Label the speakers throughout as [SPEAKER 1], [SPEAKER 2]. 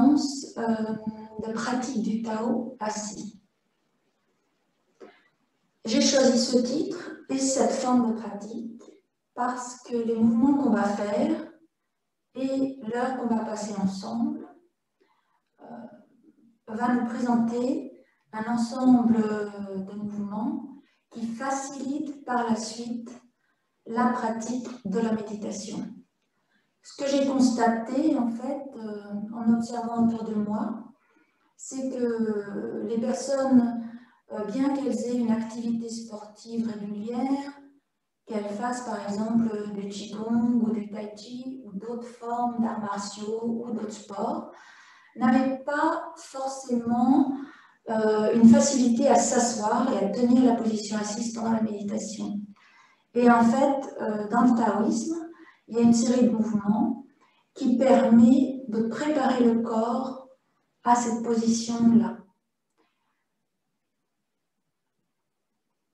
[SPEAKER 1] de pratique du Tao assis. J'ai choisi ce titre et cette forme de pratique parce que les mouvements qu'on va faire et l'heure qu'on va passer ensemble va nous présenter un ensemble de mouvements qui facilitent par la suite la pratique de la méditation. Ce que j'ai constaté, en fait, en observant autour de moi, c'est que les personnes, bien qu'elles aient une activité sportive régulière, qu'elles fassent par exemple du Qigong ou du Tai Chi ou d'autres formes d'arts martiaux ou d'autres sports, n'avaient pas forcément une facilité à s'asseoir et à tenir la position assise pendant la méditation. Et en fait, dans le taoïsme, il y a une série de mouvements qui permet de préparer le corps à cette position-là.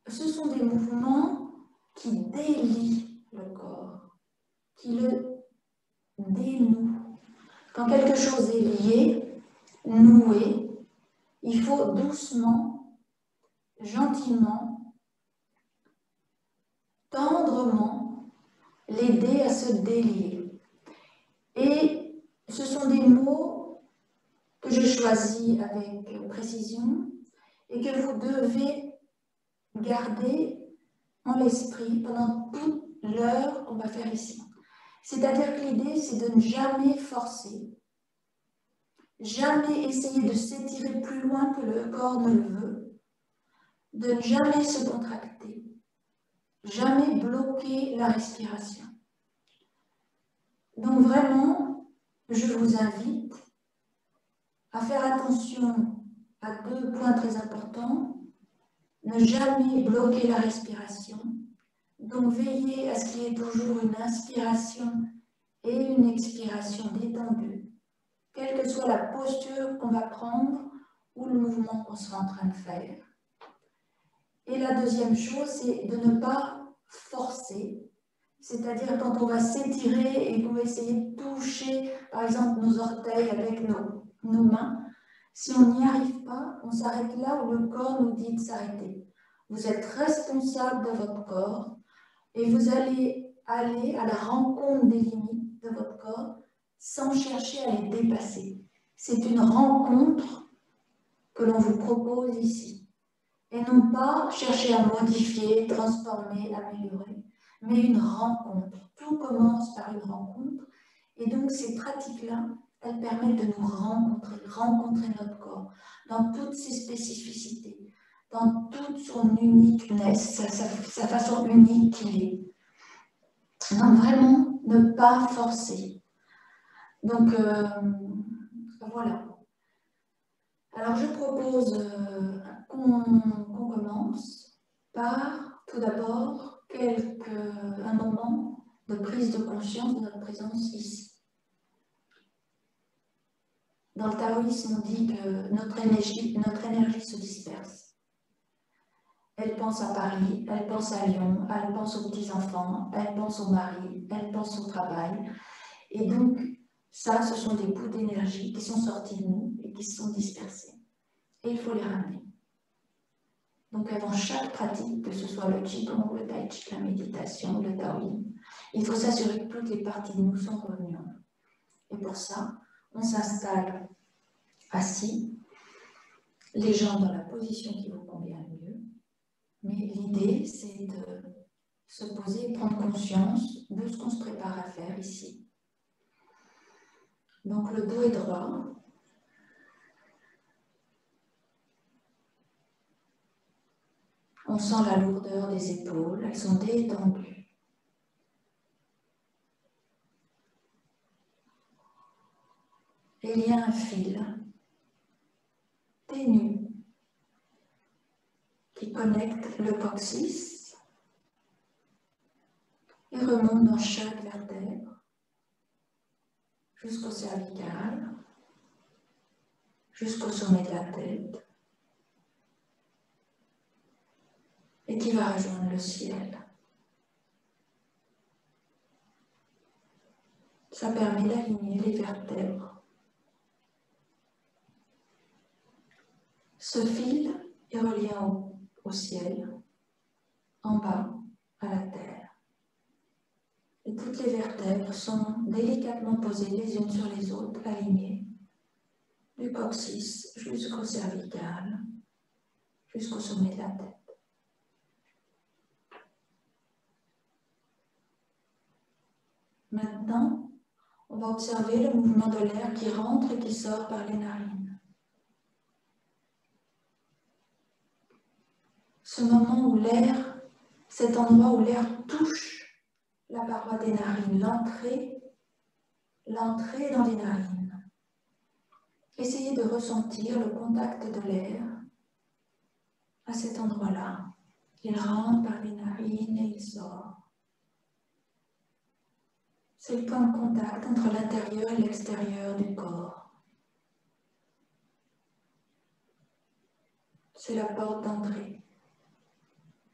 [SPEAKER 1] Ce sont des mouvements qui délient le corps, qui le dénouent. Quand quelque chose est lié, noué, il faut doucement, gentiment, tendrement l'aider à se délier. Et ce sont des mots que j'ai choisis avec précision et que vous devez garder en l'esprit pendant toute l'heure qu'on va faire ici. C'est-à-dire que l'idée, c'est de ne jamais forcer, jamais essayer de s'étirer plus loin que le corps ne le veut, de ne jamais se contracter, jamais bloquer la respiration. Donc vraiment, je vous invite à faire attention à deux points très importants. Ne jamais bloquer la respiration. Donc veillez à ce qu'il y ait toujours une inspiration et une expiration détendue, quelle que soit la posture qu'on va prendre ou le mouvement qu'on sera en train de faire. Et la deuxième chose, c'est de ne pas forcer, c'est-à-dire quand on va s'étirer et qu'on va essayer de toucher, par exemple, nos orteils avec nos mains, si on n'y arrive pas, on s'arrête là où le corps nous dit de s'arrêter. Vous êtes responsable de votre corps et vous allez aller à la rencontre des limites de votre corps sans chercher à les dépasser. C'est une rencontre que l'on vous propose ici. Et non pas chercher à modifier, transformer, améliorer, mais une rencontre. Tout commence par une rencontre. Et donc ces pratiques-là, elles permettent de nous rencontrer notre corps dans toutes ses spécificités, dans toute son uniqueness, sa façon unique qu'il est. Donc vraiment, ne pas forcer. Donc voilà. Alors je propose qu'on commence par tout d'abord un moment de prise de conscience de notre présence ici. Dans le taoïsme, on dit que notre énergie se disperse. Elle pense à Paris, elle pense à Lyon, elle pense aux petits-enfants, elle pense au mari, elle pense au travail. Et donc, ça, ce sont des bouts d'énergie qui sont sortis de nous et qui se sont dispersés. Et il faut les ramener. Donc, avant chaque pratique, que ce soit le Qigong, le Tai Chi, la méditation, le Taoïsme, il faut s'assurer que toutes les parties de nous sont revenues. Et pour ça, on s'installe assis, les jambes dans la position qui vous convient le mieux. Mais l'idée, c'est de se poser et prendre conscience de ce qu'on se prépare à faire ici. Donc le dos est droit. On sent la lourdeur des épaules, elles sont détendues. Et il y a un fil ténu qui connecte le coccyx et remonte dans chaque vertèbre jusqu'au cervical, jusqu'au sommet de la tête et qui va rejoindre le ciel. Ça permet d'aligner les vertèbres Ce fil est relié au ciel, en bas, à la terre. Et toutes les vertèbres sont délicatement posées les unes sur les autres, alignées, du coccyx jusqu'au cervical, jusqu'au sommet de la tête. Maintenant, on va observer le mouvement de l'air qui rentre et qui sort par les narines. Ce moment où l'air, cet endroit où l'air touche la paroi des narines, l'entrée dans les narines. Essayez de ressentir le contact de l'air à cet endroit-là. Il rentre par les narines et il sort. C'est le point de contact entre l'intérieur et l'extérieur du corps. C'est la porte d'entrée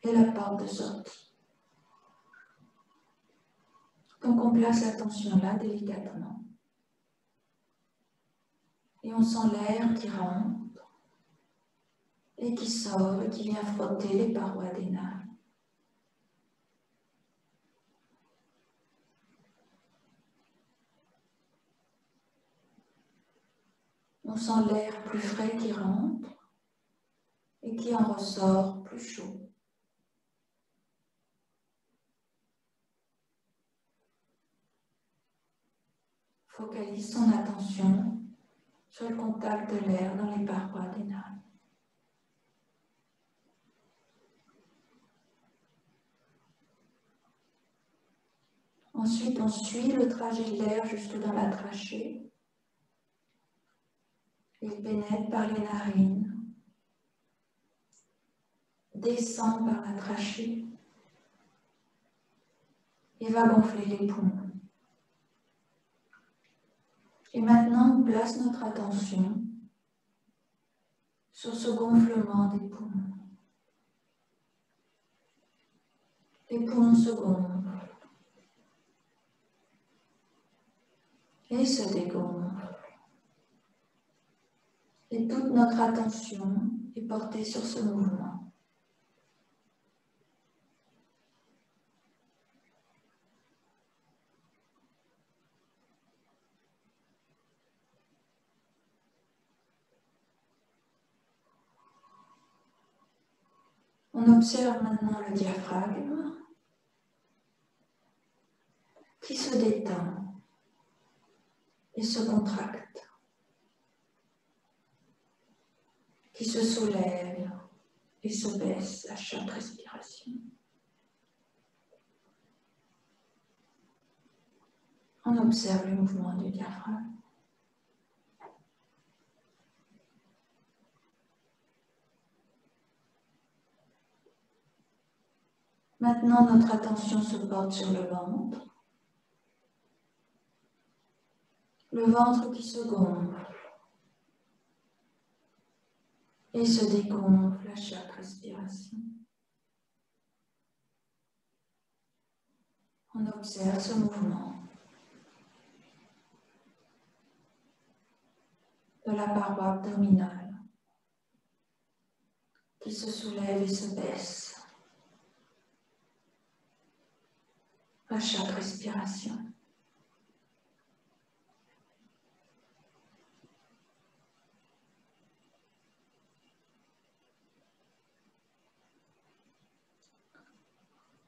[SPEAKER 1] et la porte de sortie. Donc on place l'attention là délicatement. Et on sent l'air qui rentre et qui sort et qui vient frotter les parois des narines. On sent l'air plus frais qui rentre et qui en ressort plus chaud. Focalise son attention sur le contact de l'air dans les parois des narines. Ensuite, on suit le trajet de l'air jusque dans la trachée. Il pénètre par les narines, descend par la trachée et va gonfler les poumons. Et maintenant, on place notre attention sur ce gonflement des poumons. Les poumons se gonflent et se dégonflent. Et toute notre attention est portée sur ce mouvement. On observe maintenant le diaphragme qui se détend et se contracte, qui se soulève et se baisse à chaque respiration. On observe le mouvement du diaphragme. Maintenant, notre attention se porte sur le ventre. Le ventre qui se gonfle et se dégonfle à chaque respiration. On observe ce mouvement de la paroi abdominale qui se soulève et se baisse à chaque respiration.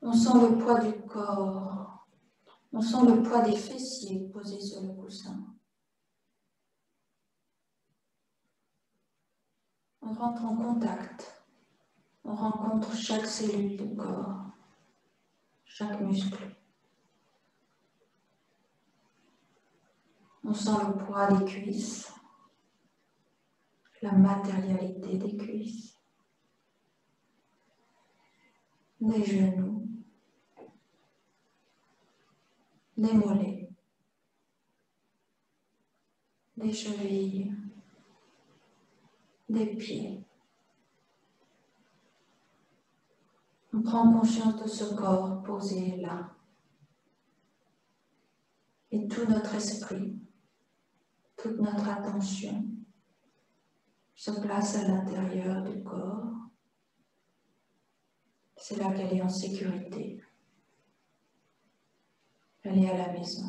[SPEAKER 1] On sent le poids du corps, on sent le poids des fessiers posés sur le coussin. On rentre en contact, on rencontre chaque cellule du corps, chaque muscle. On sent le poids des cuisses, la matérialité des cuisses, des genoux, des mollets, des chevilles, des pieds. On prend conscience de ce corps posé là. Et tout notre esprit, toute notre attention se place à l'intérieur du corps. C'est là qu'elle est en sécurité. Elle est à la maison.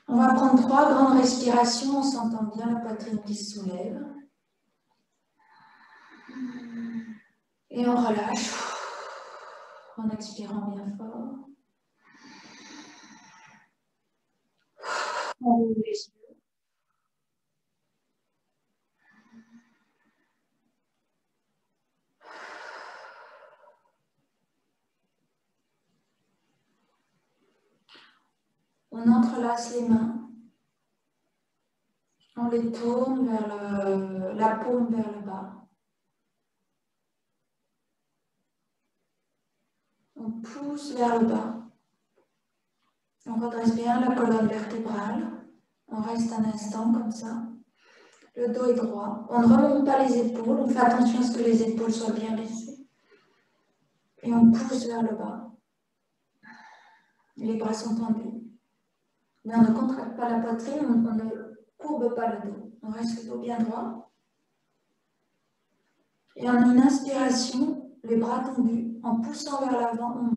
[SPEAKER 1] On va prendre 3 grandes respirations, on s'entend bien, la poitrine qui se soulève. Et on relâche en expirant bien fort. On ouvre les yeux. On entrelace les mains. On les tourne vers la paume vers le bas. On pousse vers le bas. On redresse bien la colonne vertébrale. On reste un instant comme ça. Le dos est droit. On ne remonte pas les épaules. On fait attention à ce que les épaules soient bien baissées. Et on pousse vers le bas. Les bras sont tendus. Mais on ne contracte pas la poitrine, on ne courbe pas le dos. On reste le dos bien droit. Et en une inspiration, les bras tendus, en poussant vers l'avant, on